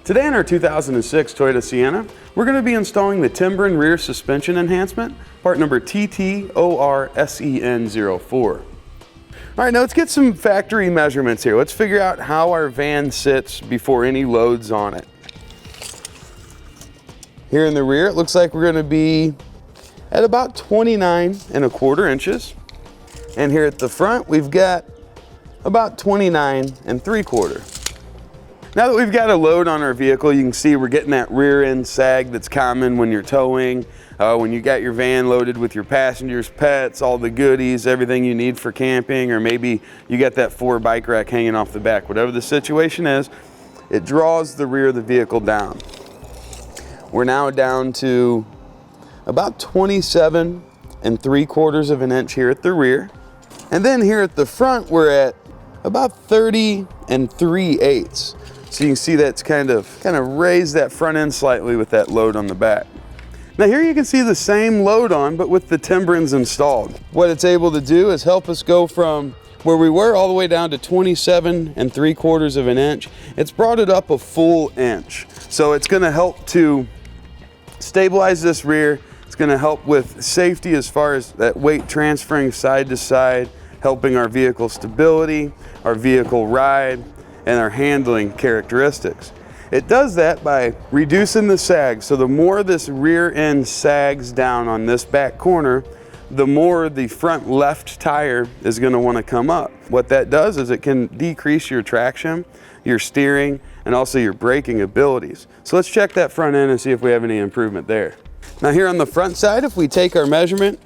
Today in our 2006 Toyota Sienna, we're going to be installing the Timbren Rear Suspension Enhancement, part number TTORSEN04. All right, now let's get some factory measurements here. Let's figure out how our van sits before any loads on it. Here in the rear, it looks like we're going to be at about 29¼ inches. And here at the front, we've got about 29¾ inches. Now that we've got a load on our vehicle, you can see we're getting that rear end sag that's common when you're towing, when you got your van loaded with your passengers, pets, all the goodies, everything you need for camping, or maybe you got that 4 bike rack hanging off the back. Whatever the situation is, it draws the rear of the vehicle down. We're now down to about 27¾ of an inch here at the rear. And then here at the front, we're at about 30�3/8. So you can see that's kind of raised that front end slightly with that load on the back. Now here you can see the same load on, but with the Timbrens installed. What it's able to do is help us go from where we were all the way down to 27¾ of an inch. It's brought it up a full inch. So it's gonna help to stabilize this rear. It's gonna help with safety as far as that weight transferring side to side, helping our vehicle stability, our vehicle ride, and our handling characteristics. It does that by reducing the sag. So the more this rear end sags down on this back corner, the more the front left tire is going to want to come up. What that does is it can decrease your traction, your steering, and also your braking abilities. So let's check that front end and see if we have any improvement there. Now here on the front side, if we take our measurement,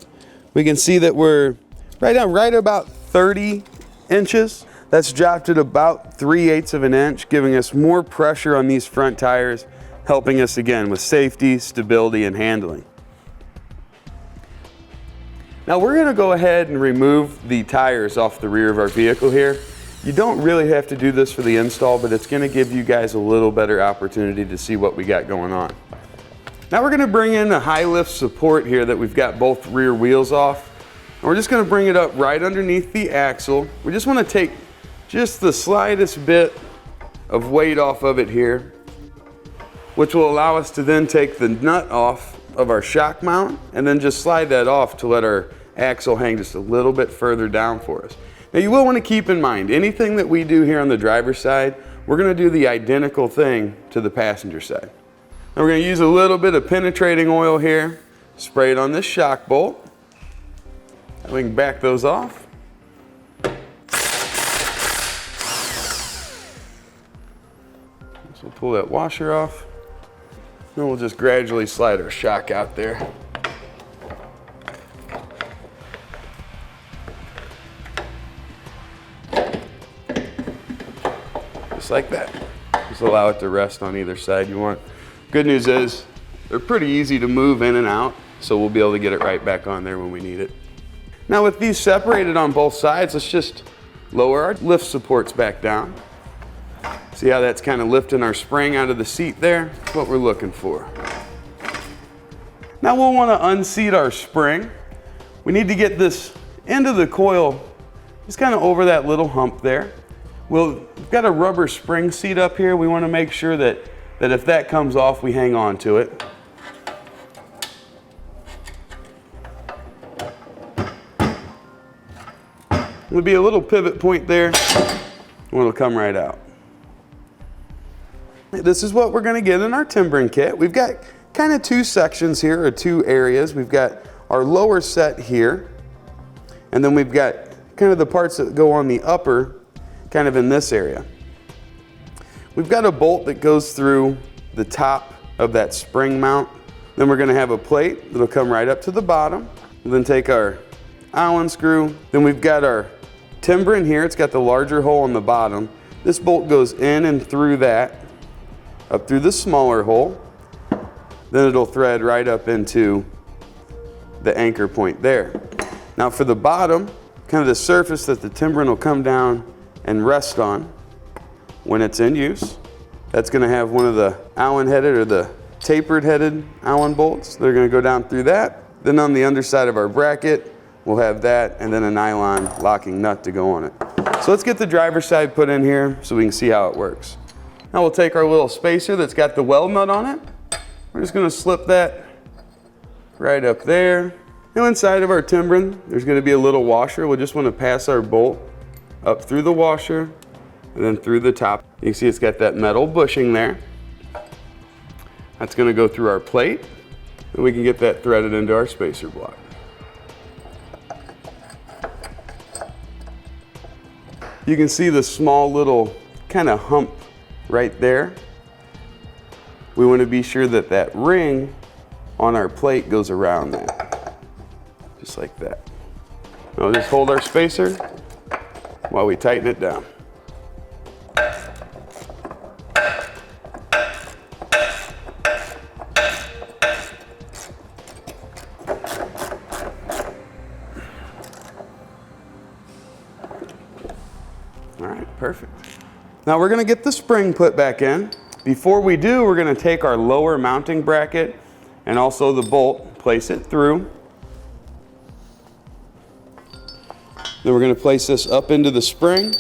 we can see that we're right about 30 inches. That's dropped at about 3/8 of an inch, giving us more pressure on these front tires, helping us again with safety, stability, and handling. Now we're gonna go ahead and remove the tires off the rear of our vehicle here. You don't really have to do this for the install, but it's gonna give you guys a little better opportunity to see what we got going on. Now we're gonna bring in a high lift support here that we've got both rear wheels off. And we're just gonna bring it up right underneath the axle. We just wanna take just the slightest bit of weight off of it here, which will allow us to then take the nut off of our shock mount and then just slide that off to let our axle hang just a little bit further down for us. Now you will want to keep in mind, anything that we do here on the driver's side, we're going to do the identical thing to the passenger side. Now we're going to use a little bit of penetrating oil here, spray it on this shock bolt, and we can back those off. So we'll pull that washer off, and we'll just gradually slide our shock out there. Just like that. Just allow it to rest on either side you want. Good news is, they're pretty easy to move in and out, so we'll be able to get it right back on there when we need it. Now with these separated on both sides, let's just lower our lift supports back down. See how that's kind of lifting our spring out of the seat there? That's what we're looking for. Now we'll want to unseat our spring. We need to get this end of the coil just kind of over that little hump there. We've got a rubber spring seat up here. We want to make sure that if that comes off, we hang on to it. There'll be a little pivot point there, and it'll come right out. This is what we're going to get in our Timbren kit. We've got kind of two sections here, or two areas. We've got our lower set here, and then we've got kind of the parts that go on the upper, kind of in this area. We've got a bolt that goes through the top of that spring mount. Then we're going to have a plate that'll come right up to the bottom. We'll then take our Allen screw. Then we've got our Timbren here. It's got the larger hole on the bottom. This bolt goes in and through that, up through the smaller hole. Then it'll thread right up into the anchor point there. Now for the bottom, kind of the surface that the Timbren will come down and rest on when it's in use, that's going to have one of the Allen headed or the tapered headed Allen bolts. They're going to go down through that. Then on the underside of our bracket, we'll have that and then a nylon locking nut to go on it. So let's get the driver's side put in here so we can see how it works. Now we'll take our little spacer that's got the weld nut on it. We're just gonna slip that right up there. Now inside of our Timbren, there's gonna be a little washer. We'll just wanna pass our bolt up through the washer and then through the top. You can see it's got that metal bushing there. That's gonna go through our plate, and we can get that threaded into our spacer block. You can see the small little kind of hump right there. We want to be sure that that ring on our plate goes around that, just like that. Now we'll just hold our spacer while we tighten it down. All right, perfect. Now we're gonna get the spring put back in. Before we do, we're gonna take our lower mounting bracket and also the bolt, place it through. Then we're gonna place this up into the spring.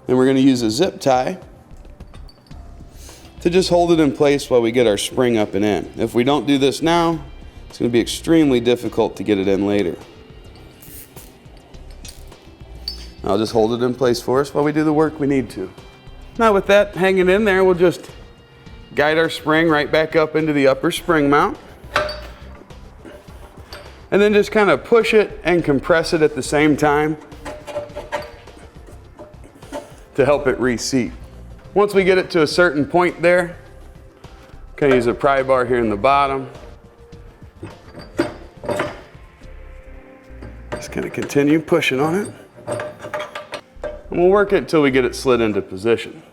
Then we're gonna use a zip tie to just hold it in place while we get our spring up and in. If we don't do this now, it's gonna be extremely difficult to get it in later. I'll just hold it in place for us while we do the work we need to. Now with that hanging in there, we'll just guide our spring right back up into the upper spring mount. And then just kind of push it and compress it at the same time to help it reseat. Once we get it to a certain point there, kind of use a pry bar here in the bottom. Just kind of continue pushing on it. And we'll work it until we get it slid into position.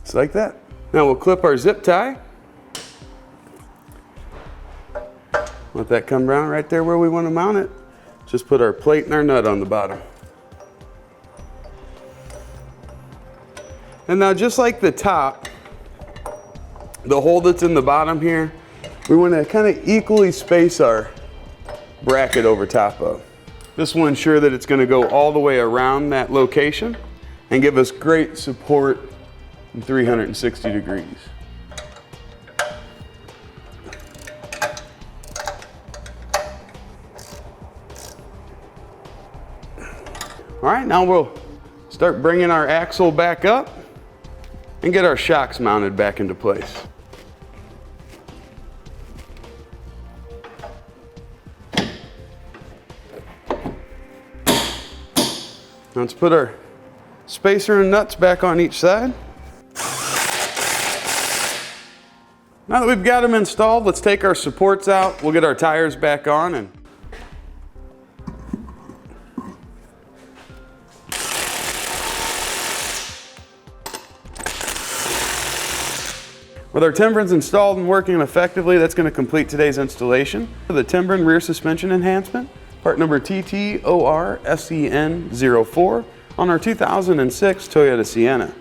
Just like that. Now we'll clip our zip tie. Let that come down right there where we want to mount it. Just put our plate and our nut on the bottom. And now just like the top, the hole that's in the bottom here, we want to kind of equally space our bracket over top of. This will ensure that it's going to go all the way around that location and give us great support in 360 degrees. All right, now we'll start bringing our axle back up and get our shocks mounted back into place. Let's put our spacer and nuts back on each side. Now that we've got them installed, let's take our supports out. We'll get our tires back on and with our Timbrens installed and working effectively, that's going to complete today's installation of the Timbren Rear Suspension Enhancement, part number TTORSEN04 on our 2006 Toyota Sienna.